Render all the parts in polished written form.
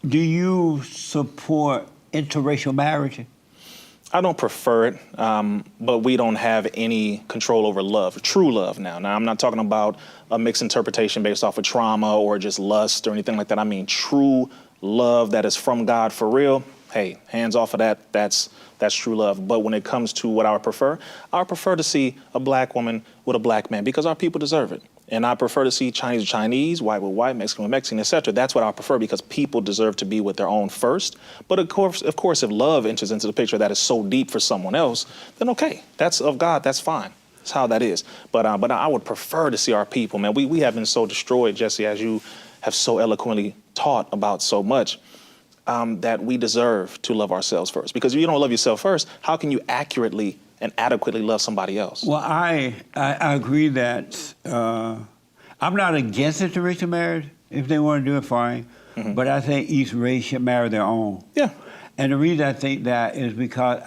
Do you support interracial marriage? I don't prefer it, but we don't have any control over love, true love now. Now, I'm not talking about a mixed interpretation based off of trauma or just lust or anything like that. I mean true love that is from God for real. Hey, hands off of that. That's true love. But when it comes to what I would prefer to see a black woman with a black man because our people deserve it. And I prefer to see Chinese with Chinese, white with white, Mexican with Mexican, et cetera. That's what I prefer because people deserve to be with their own first. But of course, if love enters into the picture that is so deep for someone else, then okay, that's of God, that's fine. That's how that is. But I would prefer to see our people, man. We have been so destroyed, Jesse, as you have so eloquently taught about so much, that we deserve to love ourselves first. Because if you don't love yourself first, how can you accurately and adequately love somebody else? Well, I agree that I'm not against interracial marriage. If they want to do it, fine. Mm-hmm. But I think each race should marry their own. Yeah. And the reason I think that is because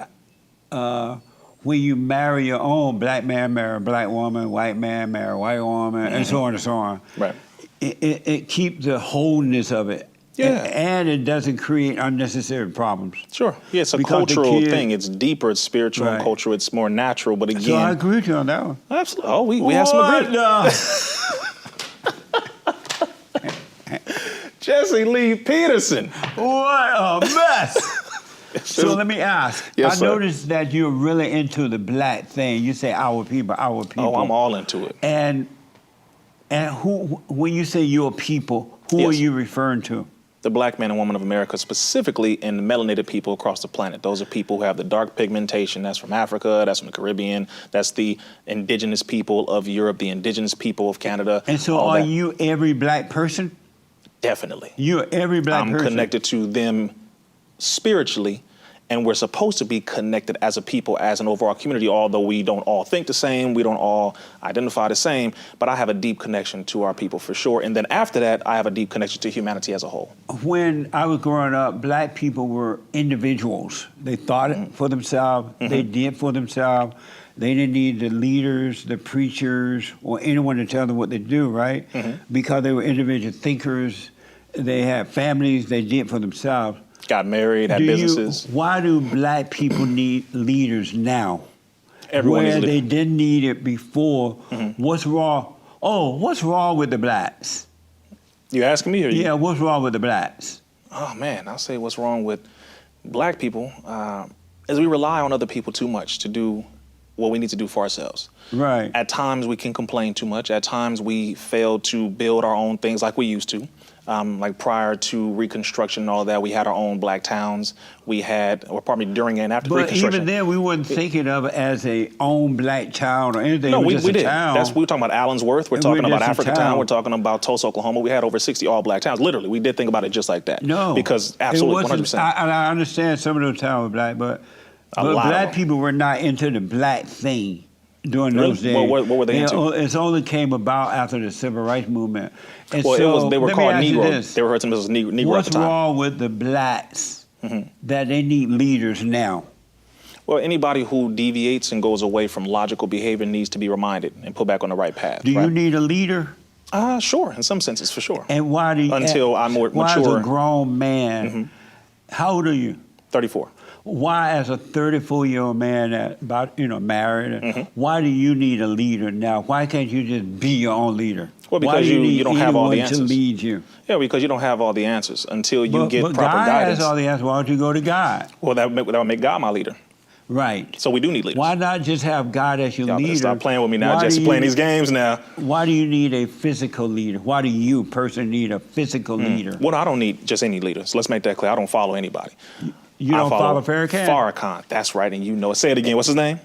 when you marry your own, black man marry a black woman, white man marry a white woman, mm-hmm. and so on and so on. Right. It keeps the wholeness of it. Yeah. And it doesn't create unnecessary problems. Sure. Yeah, it's a cultural thing. It's deeper, it's spiritual and cultural. It's more natural. But again. So I agree with you on that one. Absolutely. Oh, we have some agreement. Jesse Lee Peterson. What a mess. So let me ask. Yes, I noticed that you're really into the black thing. You say our people, our people. Oh, I'm all into it. And who, when you say your people, who are you referring to? The black man and woman of America, specifically in the melanated people across the planet. Those are people who have the dark pigmentation. That's from Africa, that's from the Caribbean, that's the indigenous people of Europe, the indigenous people of Canada. And so are you every black person? Definitely. You're every black person? I'm connected to them spiritually, and we're supposed to be connected as a people, as an overall community, although we don't all think the same, we don't all identify the same, but I have a deep connection to our people for sure. And then after that, I have a deep connection to humanity as a whole. When I was growing up, black people were individuals. They thought it for themselves, they did for themselves. They didn't need the leaders, the preachers, or anyone to tell them what to do, right? Because they were individual thinkers, they had families, they did for themselves. Got married, had businesses. Why do black people need leaders now? Everyone where they didn't need it before. What's wrong? Oh, what's wrong with the blacks? You asking me? Or you? Yeah, what's wrong with the blacks? Oh man, I'll say what's wrong with black people is we rely on other people too much to do what we need to do for ourselves. Right. At times we can complain too much. At times we fail to build our own things like we used to. Like prior to Reconstruction and all that, we had our own black towns. We had, or pardon me, during and after Reconstruction. But even then, we weren't thinking of it as a own black town or anything. No, we did. We were talking about Allensworth. We're talking about Africatown. We're talking about Tulsa, Oklahoma. We had over 60 all black towns. Literally, we did think about it just like that. No, because absolutely, 100%. I understand some of those towns were black, but black people were not into the black thing during those days. What were they into? It only came about after the Civil Rights Movement. And they were called Negro. They were heard to as Negro at the time. What's wrong with the blacks that they need leaders now? Well, anybody who deviates and goes away from logical behavior needs to be reminded and put back on the right path. Do you need a leader? Sure, in some senses, for sure. And why do you? Until I'm more mature. Why as a grown man, how old are you? 34. Why, as a 34-year-old man married, why do you need a leader now? Why can't you just be your own leader? Well, because you don't have all the answers. To lead you? Yeah, because you don't have all the answers until you get proper God guidance. has all the answers. Why don't you go to God? Well, that would make God my leader. Right. So we do need leaders. Why not just have God as your leader? Stop playing with me now, Jesse. Playing these games now. Why do you need a physical leader? Why do you personally need a physical leader? Well, I don't need just any leader. So let's make that clear. I don't follow anybody. You don't follow Farrakhan? Farrakhan. That's right, and you know it. Say it again. What's his name?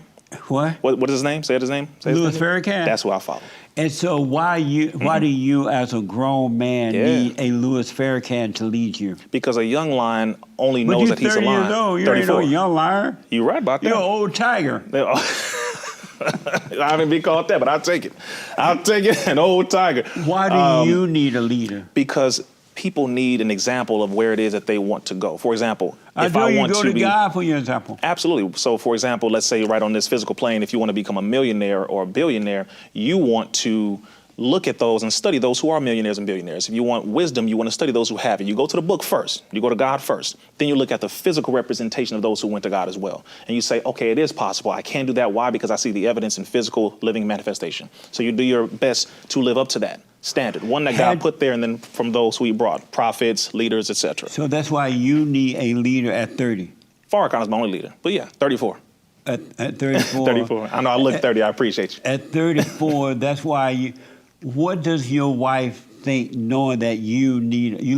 What? What is his name? Say his name. Louis Farrakhan. That's who I follow. And so why do you, as a grown man, need a Louis Farrakhan to lead you? Because a young lion only knows that he's a lion. But you're 30 years old. You ain't no young lion. You're right about that. You're an old tiger. I haven't been called that, but I'll take it. I'll take it, an old tiger. Why do you need a leader? Because people need an example of where it is that they want to go. For example, if I want to be... God for your example. Absolutely. So, for example, let's say right on this physical plane, if you want to become a millionaire or a billionaire, you want to look at those and study those who are millionaires and billionaires. If you want wisdom, you want to study those who have it. You go to the book first. You go to God first. Then you look at the physical representation of those who went to God as well. And you say, okay, it is possible. I can do that. Why? Because I see the evidence in physical living manifestation. So you do your best to live up to that standard, one that God put there, and then from those who he brought, prophets, leaders, etc. So that's why you need a leader at 30. Farrakhan is my only leader. But yeah, 34. At 34. 34. I know I look 30. I appreciate you. At 34, that's why you. What does your wife think, knowing that you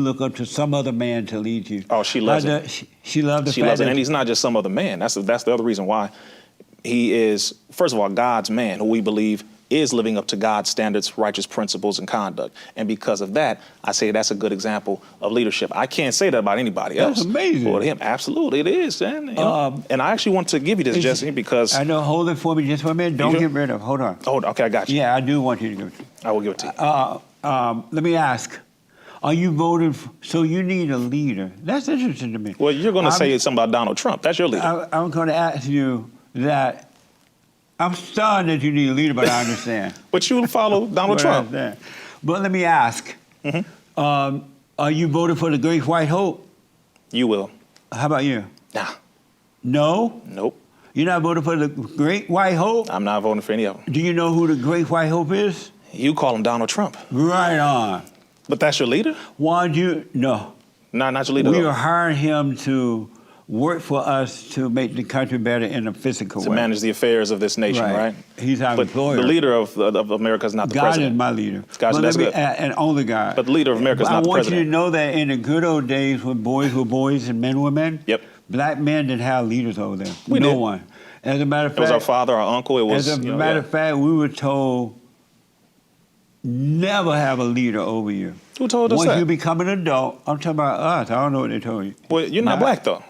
look up to some other man to lead you? Oh, she loves it. She loves the She fact loves it. that And he's not just some other man. That's the other reason why. He is, first of all, God's man, who we believe is living up to God's standards, righteous principles, and conduct. And because of that, I say that's a good example of leadership. I can't say that about anybody else. That's amazing. But him, absolutely, it is. Man. You know? And I actually want to give you this, Jesse, because... I know, hold it for me just for a minute. Don't get rid of it. Hold on. Oh, okay, I got you. Yeah, I do want you to give it to me. I will give it to you. Let me ask. Are you voting so you need a leader? That's interesting to me. Well, you're going to say something about Donald Trump. That's your leader. I'm going to ask you that. I'm stunned that you need a leader, but I understand. But you follow Donald Trump. But let me ask. Are you voting for the Great White Hope? You will. How about you? Nah. No? Nope. You're not voting for the Great White Hope? I'm not voting for any of them. Do you know who the Great White Hope is? You call him Donald Trump. Right on. But that's your leader? Why do you? No. No, not your leader. We though. are hiring him to work for us to make the country better in a physical to way. manage the affairs of this nation, right? He's our But employer. the leader of America is not the God president. is my leader. Gotcha, But that's let me, good. and only God. But the leader of America is But not the I want you president. to know that in the good old days when boys were boys and men were men, Yep. black men didn't have leaders over there. We no did. one. As a matter of It was fact, our father, our uncle. It was. as a matter of fact, we were told never have a leader over you. Who told us Once that? you become an adult, I'm talking about us. I don't know what they told you. Well, you're not Nah. black though.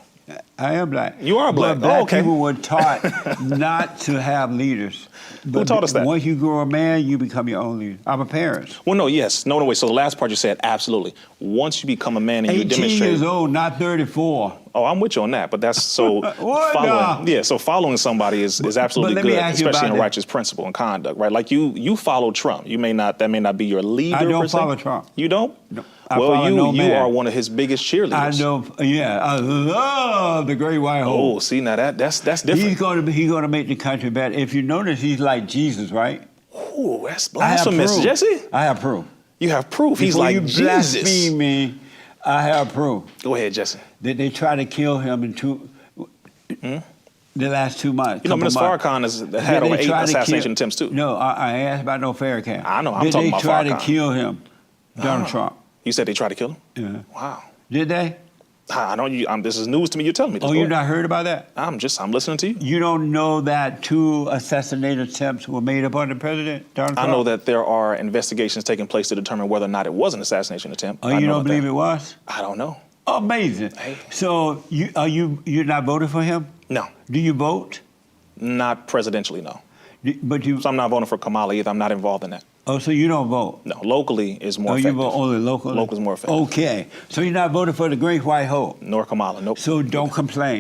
I am black. You are black. But black Oh, okay. people were taught not to have leaders. But taught us that? Once you grow a man, you become your own leader. I'm a parent. Well, no, yes, no, wait. So the last part you said, absolutely. Once you become a man and you 18 demonstrate. years old, not 34. Oh, I'm with you on that, but that's so What following. the? Yeah, so following somebody is absolutely let me good, ask you especially in about a that. righteous principle and conduct, right? Like you follow Trump. That may not be your leader. I don't per se. follow Trump. You don't? No, I well, follow no you man. are one of his biggest cheerleaders. I know. Yeah, I love the Great White Hope. Oh, see now that's different. He's going to make the country better. If you notice, he's like Jesus, right? Ooh, that's I have blasphemous, proof. Jesse. I have proof. You have proof. He's Before like you Jesus. blaspheme me, I have proof. Go ahead, Jesse. That they tried to kill him in the last 2 months. You know, couple Minister months. Farrakhan has Did had they over 8 try to assassination kill- attempts too. No, I asked about no Farrakhan. I know, I'm Did talking they about try to Farrakhan. kill him, Donald Trump? You said they tried to kill him? Yeah. Wow. Did they? I know you. This is news to me. You're telling me this. Oh, Go you ahead. not heard about that? I'm listening to you. You don't know that 2 assassination attempts were made upon the president, Donald I Trump? know that there are investigations taking place to determine whether or not it was an assassination attempt. Oh, I you know don't about believe that. it was? I don't know. Amazing. Hey. So you're not voting for him? No, Do you vote? not presidentially, no. But you. So I'm not voting for Kamala either. I'm not involved in that. Oh, so you don't vote? No, locally is more Oh, you effective. vote only locally? Local is more effective. Okay. So you're not voting for the Great White Hope. Nor Kamala, nope. So don't complain.